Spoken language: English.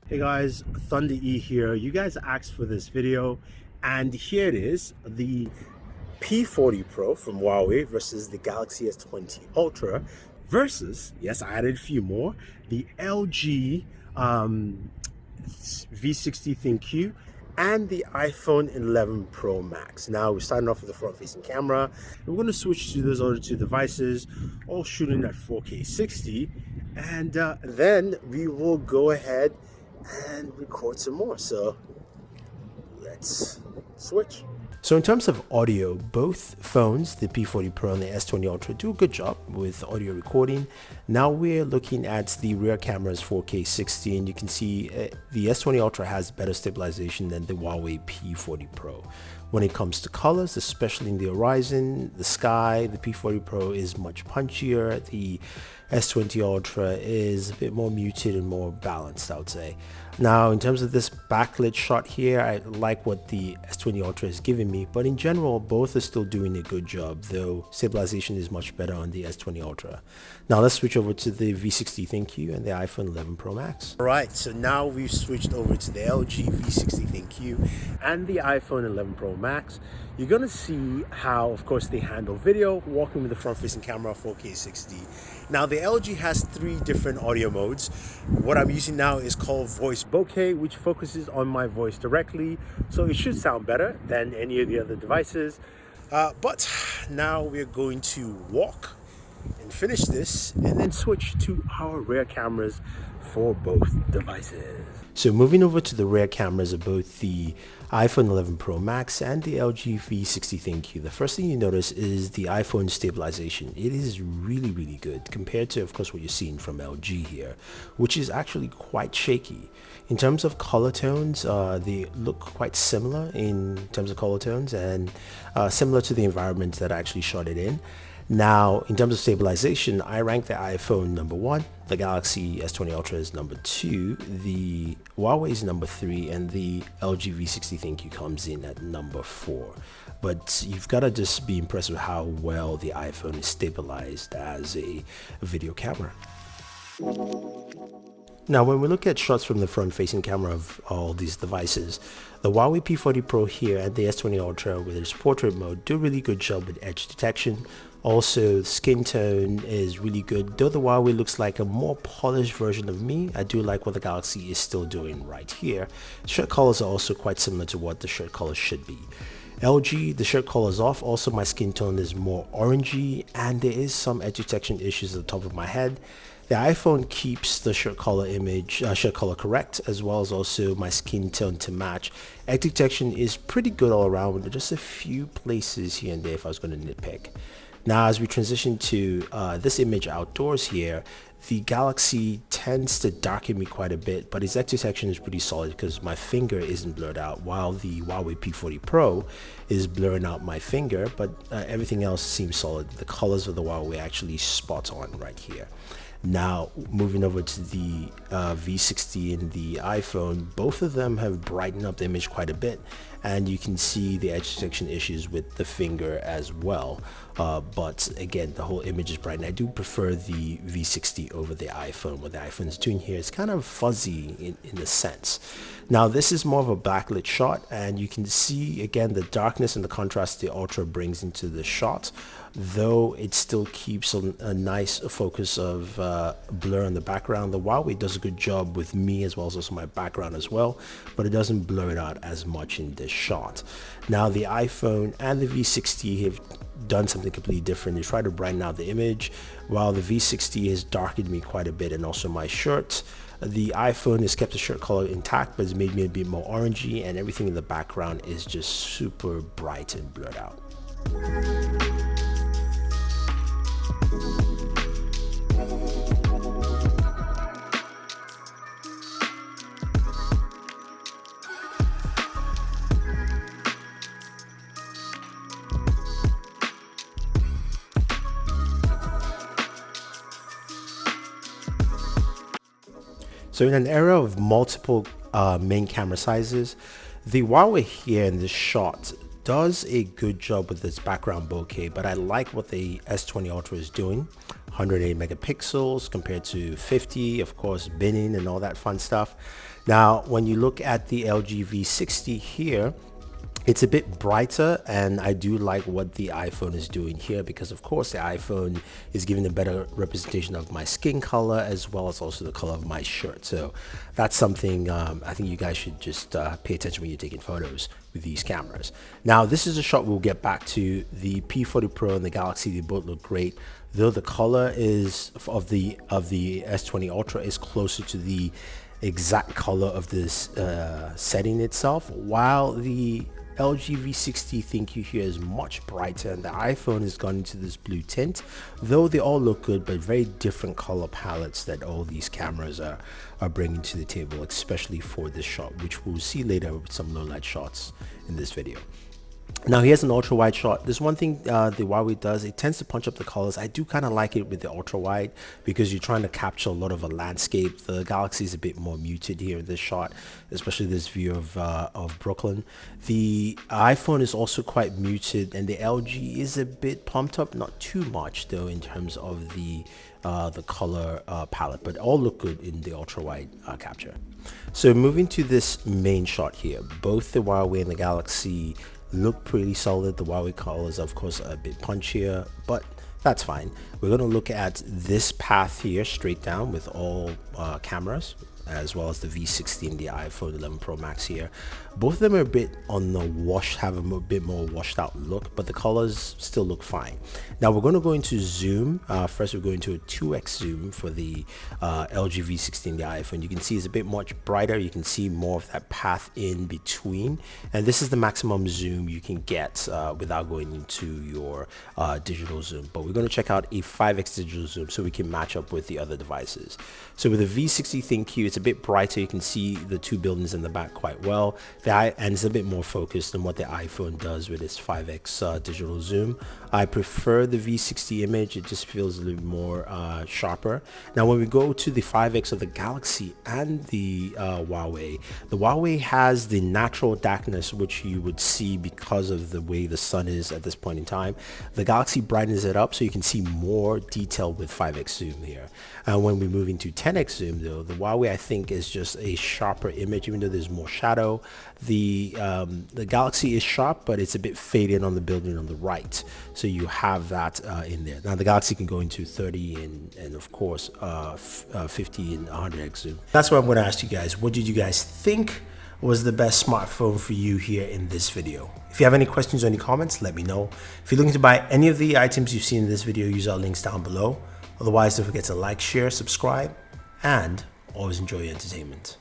Hey guys, Thunder E here. You guys asked for this video, and here it is, the P40 Pro from Huawei versus the Galaxy S20 Ultra versus, yes, I added a few more, the LG V60 ThinQ and the iPhone 11 Pro Max. Now we're starting off with the front-facing camera. We're going to switch to those other two devices, all shooting at 4K 60, and then we will go ahead and record some more. So let's switch. So in terms of audio, both phones, the P40 Pro and the S20 Ultra, do a good job with audio recording. Now we're looking at the rear camera's 4K 60, and you can see the S20 Ultra has better stabilization than the Huawei P40 Pro. When it comes to colors, especially in the horizon, the sky, the P40 Pro is much punchier. The S20 Ultra is a bit more muted and more balanced, I would say. Now, in terms of this backlit shot here, I like what the S20 Ultra is giving me, but in general, both are still doing a good job, though stabilization is much better on the S20 Ultra. Now, let's switch over to the V60 ThinQ and the iPhone 11 Pro Max. All right, so now we've switched over to the LG V60 ThinQ and the iPhone 11 Pro Max. You're gonna see how, of course, they handle video, walking with the front-facing camera 4K 60. Now, the LG has 3 different audio modes. What I'm using now is called Voice Bokeh, which focuses on my voice directly, so it should sound better than any of the other devices. But now we're going to walk and finish this and then switch to our rear cameras for both devices. So moving over to the rear cameras of both the iPhone 11 Pro Max and the LG V60 ThinQ, the first thing you notice is the iPhone stabilization. It is really good compared to, of course, what you're seeing from LG here, which is actually quite shaky. In terms of color tones, they look quite similar in terms of color tones and similar to the environment that I actually shot it in. Now, in terms of stabilization, I rank the iPhone number 1, the Galaxy S20 Ultra is number 2, the Huawei is number 3, and the LG V60 ThinQ comes in at number 4. But you've got to just be impressed with how well the iPhone is stabilized as a video camera. Now, when we look at shots from the front-facing camera of all these devices, the Huawei P40 Pro here and the S20 Ultra with its portrait mode do a really good job with edge detection. Also, skin tone is really good. Though the Huawei looks like a more polished version of me, I do like what the Galaxy is still doing right here. Shirt colors are also quite similar to what the shirt colors should be. LG, the shirt color is off. Also, my skin tone is more orangey, and there is some edge detection issues at the top of my head. The iPhone keeps the shirt color correct, as well as also my skin tone to match. Edge detection is pretty good all around, with just a few places here and there if I was going to nitpick. Now, as we transition to this image outdoors here, the Galaxy tends to darken me quite a bit, but its edge detection is pretty solid because my finger isn't blurred out, while the Huawei P40 Pro is blurring out my finger, but everything else seems solid. The colors of the Huawei actually spot on right here. Now, moving over to the V60 and the iPhone, both of them have brightened up the image quite a bit, and you can see the edge detection issues with the finger as well. But again, the whole image is bright, and I do prefer the V60 over the iPhone. What the iPhone is doing here is kind of fuzzy in a sense. Now, this is more of a backlit shot, and you can see again the darkness and the contrast the Ultra brings into the shot, though it still keeps a nice focus of blur in the background. The Huawei does a good job with me as well as also my background as well, but it doesn't blur it out as much in this shot. Now, the iPhone and the V60 have done something completely different. They try to brighten out the image, while the V60 has darkened me quite a bit, and also my shirt. The iPhone has kept the shirt color intact, but it's made me a bit more orangey, and everything in the background is just super bright and blurred out. So in an era of multiple main camera sizes, the Huawei here in this shot does a good job with its background bokeh, but I like what the S20 Ultra is doing. 108 megapixels compared to 50, of course, binning and all that fun stuff. Now, when you look at the LG V60 here, it's a bit brighter, and I do like what the iPhone is doing here, because of course the iPhone is giving a better representation of my skin color as well as also the color of my shirt. So that's something I think you guys should just pay attention when you're taking photos with these cameras. Now, this is a shot we'll get back to. The P40 Pro and the Galaxy, they both look great, though the color is of the S20 Ultra is closer to the exact color of this setting itself, while the LG V60 ThinQ here is much brighter, and the iPhone has gone into this blue tint, though they all look good, but very different color palettes that all these cameras are bringing to the table, especially for this shot, which we'll see later with some low light shots in this video. Now, here's an ultra wide shot. There's one thing the Huawei does, it tends to punch up the colors. I do kind of like it with the ultra wide because you're trying to capture a lot of a landscape. The Galaxy is a bit more muted here in this shot, especially this view of Brooklyn. The iPhone is also quite muted, and the LG is a bit pumped up, not too much though in terms of the color palette, but all look good in the ultra wide capture. So moving to this main shot here, both the Huawei and the Galaxy look pretty solid. The Huawei colors, of course, are a bit punchier, but that's fine. We're going to look at this path here straight down with all cameras, as well as the V60 and the iPhone 11 Pro Max here. Both of them are a bit on the have a bit more washed out look, but the colors still look fine. Now we're going to go into zoom. First, we're going to a 2x zoom for the LG V60 and the iPhone. You can see it's a bit much brighter. You can see more of that path in between, and this is the maximum zoom you can get without going into your digital zoom. But we're going to check out a 5x digital zoom so we can match up with the other devices. So with the V60 ThinQ, it's a bit brighter. You can see the two buildings in the back quite well. And it's a bit more focused than what the iPhone does with its 5x digital zoom. I prefer the V60 image. It just feels a little more sharper. Now, when we go to the 5x of the Galaxy and the Huawei has the natural darkness, which you would see because of the way the sun is at this point in time. The Galaxy brightens it up so you can see more detail with 5x zoom here. And when we move into 10x zoom though, the Huawei I think is just a sharper image, even though there's more shadow. The Galaxy is sharp, but it's a bit faded on the building on the right, so you have that in there. Now the Galaxy can go into 30 and of course 50 and 100x zoom. That's what I'm going to ask you guys. What did you guys think was the best smartphone for you here in this video? If you have any questions or any comments, let me know. If you're looking to buy any of the items you've seen in this video, use our links down below. Otherwise, don't forget to like, share, subscribe, and always enjoy your entertainment.